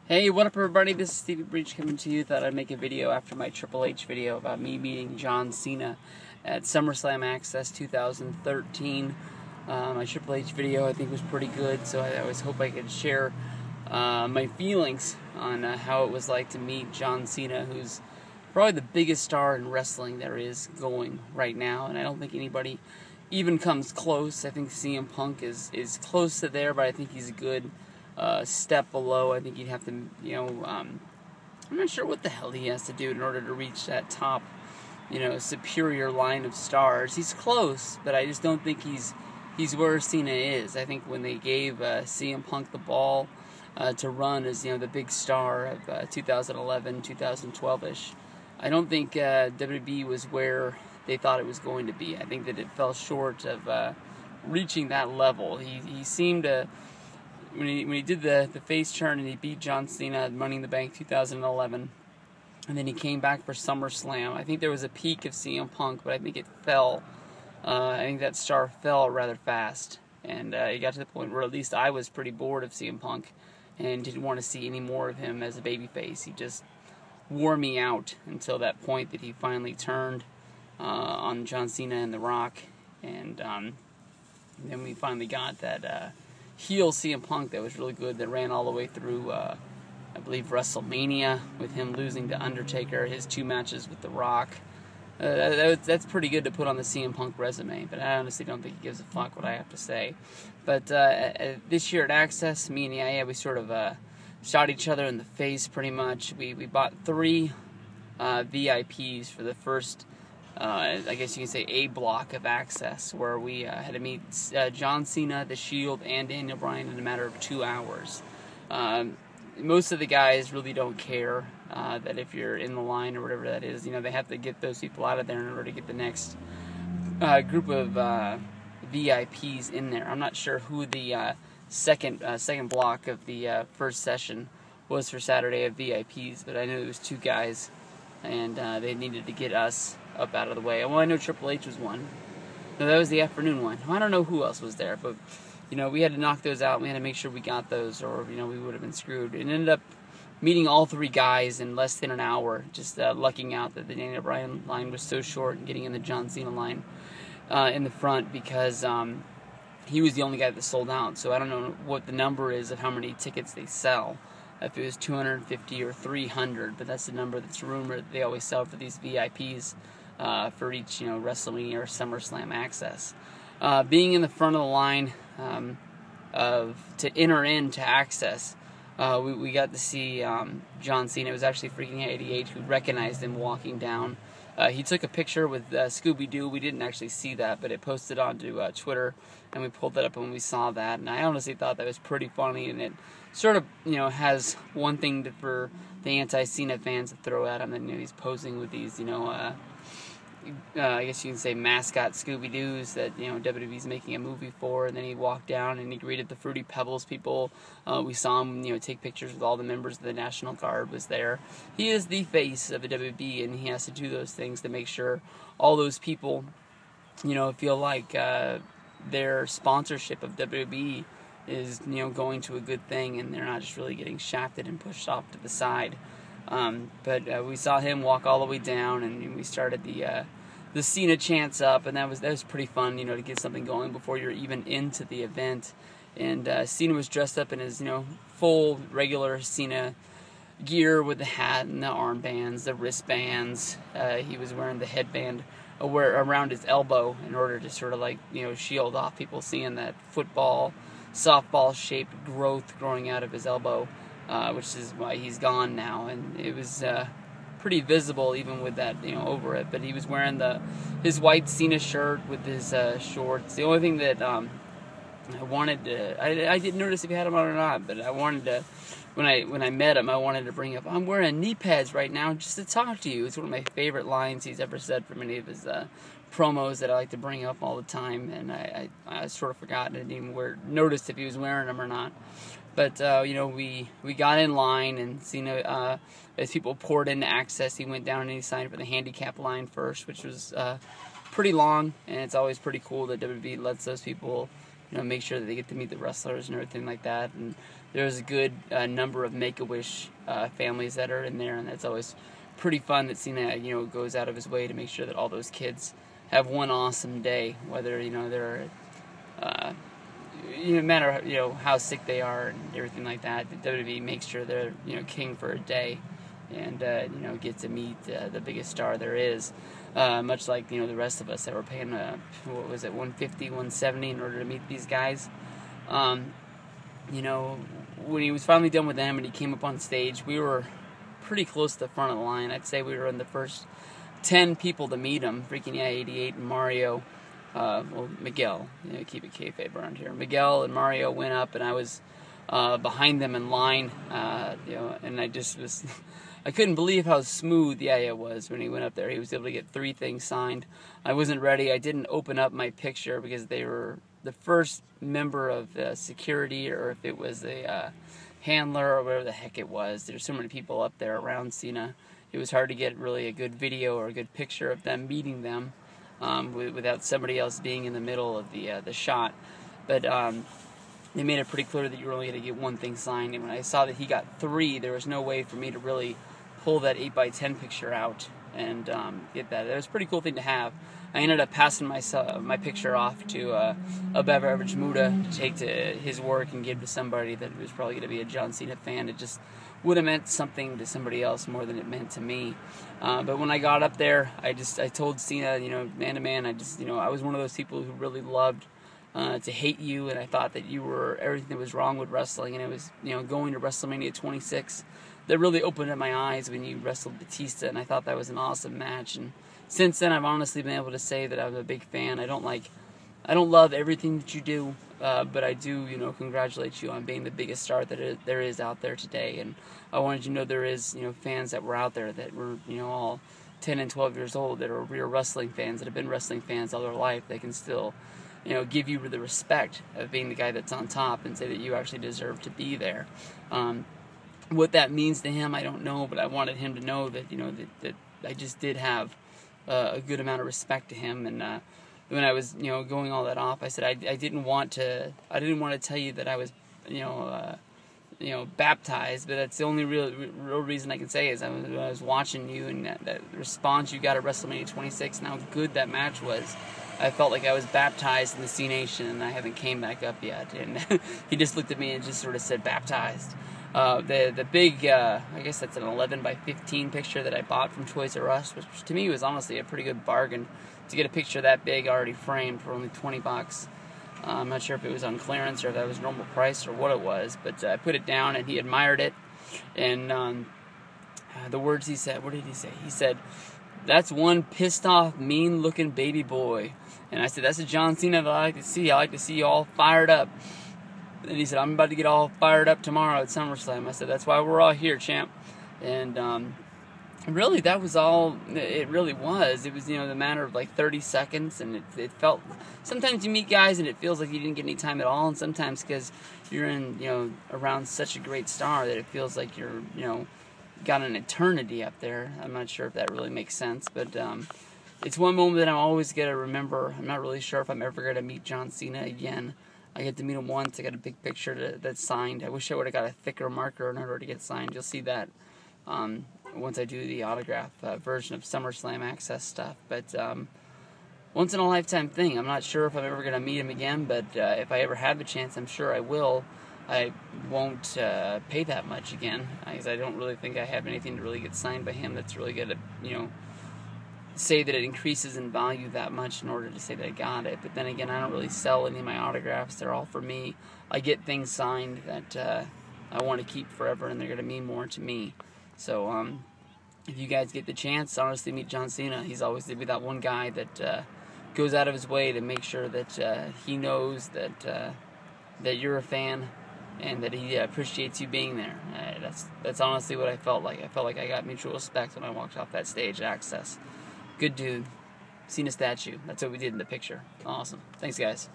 Hey, what up everybody, this is Stevie Breach coming to you. Thought I'd make a video after my Triple H video about me meeting John Cena at SummerSlam Access 2013. My Triple H video I think was pretty good, so I always hope I could share my feelings on how it was like to meet John Cena, who's probably the biggest star in wrestling there is going right now, and I don't think anybody even comes close. I think CM Punk is close to there, but I think he's a good step below. I think you'd have to, I'm not sure what the hell he has to do in order to reach that top, superior line of stars. He's close, but I just don't think he's where Cena is. I think when they gave CM Punk the ball to run as, the big star of 2011, 2012-ish, I don't think WWE was where they thought it was going to be. I think that it fell short of reaching that level. He seemed to, when he did the face turn and he beat John Cena at Money in the Bank 2011, and then he came back for SummerSlam, I think there was a peak of CM Punk, but I think it fell. I think that star fell rather fast, and it got to the point where at least I was pretty bored of CM Punk and didn't want to see any more of him as a babyface. He just wore me out until that point that he finally turned on John Cena and The Rock, and then we finally got that heel CM Punk that was really good, that ran all the way through, I believe, WrestleMania, with him losing to Undertaker, his 2 matches with The Rock. That's pretty good to put on the CM Punk resume, but I honestly don't think he gives a fuck what I have to say. But this year at Access, me and Yaya, we sort of shot each other in the face pretty much. We bought 3 VIPs for the first, I guess you can say, A block of Access, where we had to meet John Cena, The Shield, and Daniel Bryan in a matter of 2 hours. Most of the guys really don't care that if you're in the line or whatever that is, they have to get those people out of there in order to get the next group of VIPs in there. I'm not sure who the second block of the first session was for Saturday of VIPs, but I knew it was 2 guys, and they needed to get us up out of the way. Well, I know Triple H was one. No, that was the afternoon one. I don't know who else was there, but we had to knock those out. We had to make sure we got those, or we would have been screwed. It ended up meeting all 3 guys in less than an hour, just lucking out that the Daniel Bryan line was so short and getting in the John Cena line in the front, because he was the only guy that sold out. So I don't know what the number is of how many tickets they sell, if it was 250 or 300, but that's the number that's rumored they always sell for these VIPs for each WrestleMania or SummerSlam Access. Being in the front of the line to enter into Access, we got to see John Cena. It was actually freaking 88 who recognized him walking down. He took a picture with Scooby-Doo. We didn't actually see that, but it posted onto Twitter, and we pulled that up when we saw that. And I honestly thought that was pretty funny, and it sort of, has one thing for the anti-Cena fans to throw at him. And he's posing with these, I guess you can say mascot Scooby-Doos that WWE's making a movie for, and then he walked down and he greeted the Fruity Pebbles people. We saw him take pictures with all the members of the National Guard was there. He is the face of the WWE, and he has to do those things to make sure all those people feel like their sponsorship of WWE is going to a good thing, and they're not just really getting shafted and pushed off to the side. But we saw him walk all the way down, and we started the Cena chants up, and that was pretty fun, to get something going before you're even into the event. And Cena was dressed up in his full regular Cena gear, with the hat and the armbands, the wristbands. He was wearing the headband around his elbow in order to sort of shield off people seeing that softball shaped growth growing out of his elbow. Which is why he's gone now, and it was pretty visible even with that over it. But he was wearing his white Cena shirt with his shorts. The only thing that I wanted to, I didn't notice if he had them on or not, but I wanted to, when I met him, I wanted to bring up, I'm wearing knee pads right now just to talk to you. It's one of my favorite lines he's ever said from any of his promos that I like to bring up all the time, and I sort of forgot and didn't even noticed if he was wearing them or not. But, we got in line, and Cena, as people poured into Access, he went down and he signed for the handicap line first, which was pretty long, and it's always pretty cool that WWE lets those people, make sure that they get to meet the wrestlers and everything like that. And there's a good number of Make-A-Wish families that are in there, and that's always pretty fun that Cena, goes out of his way to make sure that all those kids have one awesome day, whether, they're, no matter, how sick they are and everything like that. The WWE makes sure they're, king for a day, and, get to meet the biggest star there is. Much like, the rest of us that were paying, what was it, $150, $170 in order to meet these guys. When he was finally done with them and he came up on stage, we were pretty close to the front of the line. I'd say we were in the first 10 people to meet him. Freaking yeah, 88 and Mario, Miguel, keep it kayfabe around here. Miguel and Mario went up, and I was behind them in line, and I just was, I couldn't believe how smooth it was when he went up there. He was able to get 3 things signed. I wasn't ready. I didn't open up my picture because they were the first member of security, or if it was a handler or whatever the heck it was. There's so many people up there around Cena. It was hard to get really a good video or a good picture of them meeting them without somebody else being in the middle of the shot. But they made it pretty clear that you were only going to get 1 thing signed. And when I saw that he got 3, there was no way for me to really pull that 8x10 picture out and get that. It was a pretty cool thing to have. I ended up passing my picture off to Above Average Muda to take to his work and give to somebody that was probably going to be a John Cena fan. It just would have meant something to somebody else more than it meant to me. But when I got up there, I told Cena, man to man, I was one of those people who really loved to hate you, and I thought that you were everything that was wrong with wrestling, and it was, going to WrestleMania 26 that really opened up my eyes when you wrestled Batista, and I thought that was an awesome match. And since then, I've honestly been able to say that I'm a big fan. I don't love everything that you do, but I do, congratulate you on being the biggest star that there is out there today. And I wanted you to know there is, fans that were out there that were, all 10 and 12 years old that are real wrestling fans, that have been wrestling fans all their life. They can still, give you the respect of being the guy that's on top and say that you actually deserve to be there. What that means to him, I don't know, but I wanted him to know that, that I just did have a good amount of respect to him. And when I was, going all that off, I said I didn't want to tell you that I was, baptized, but that's the only real reason I can say is when I was watching you and that response you got at WrestleMania 26 and how good that match was. I felt like I was baptized in the C Nation, and I haven't came back up yet. And he just looked at me and just sort of said, baptized. The big, I guess that's an 11x15 picture that I bought from Toys R Us, which to me was honestly a pretty good bargain to get a picture that big already framed for only $20. I'm not sure if it was on clearance or if that was normal price or what it was, but I put it down and he admired it. And the words he said, what did he say? He said, "That's one pissed off, mean looking baby boy." And I said, "That's a John Cena that I like to see. I like to see you all fired up." And he said, "I'm about to get all fired up tomorrow at SummerSlam." I said, "That's why we're all here, champ." And really, that was all it really was. It was, the matter of like 30 seconds, and it felt, sometimes you meet guys and it feels like you didn't get any time at all, and sometimes because you're in, around such a great star that it feels like you're, got an eternity up there. I'm not sure if that really makes sense, but it's one moment that I'm always going to remember. I'm not really sure if I'm ever going to meet John Cena again. I get to meet him once. I got a big picture that's signed. I wish I would have got a thicker marker in order to get signed. You'll see that once I do the autograph version of SummerSlam Access stuff. But once in a lifetime thing. I'm not sure if I'm ever going to meet him again, but if I ever have the chance, I'm sure I will. I won't pay that much again, because I don't really think I have anything to really get signed by him that's really going to, say that it increases in value that much in order to say that I got it. But then again, I don't really sell any of my autographs. They're all for me. I get things signed that I want to keep forever, and they're going to mean more to me. So if you guys get the chance, honestly, meet John Cena. He's always going to be that one guy that goes out of his way to make sure that he knows that that you're a fan and that he appreciates you being there. That's honestly what I felt like. I felt like I got mutual respect when I walked off that stage at Access. Good dude. Cena statue. That's what we did in the picture. Awesome. Thanks, guys.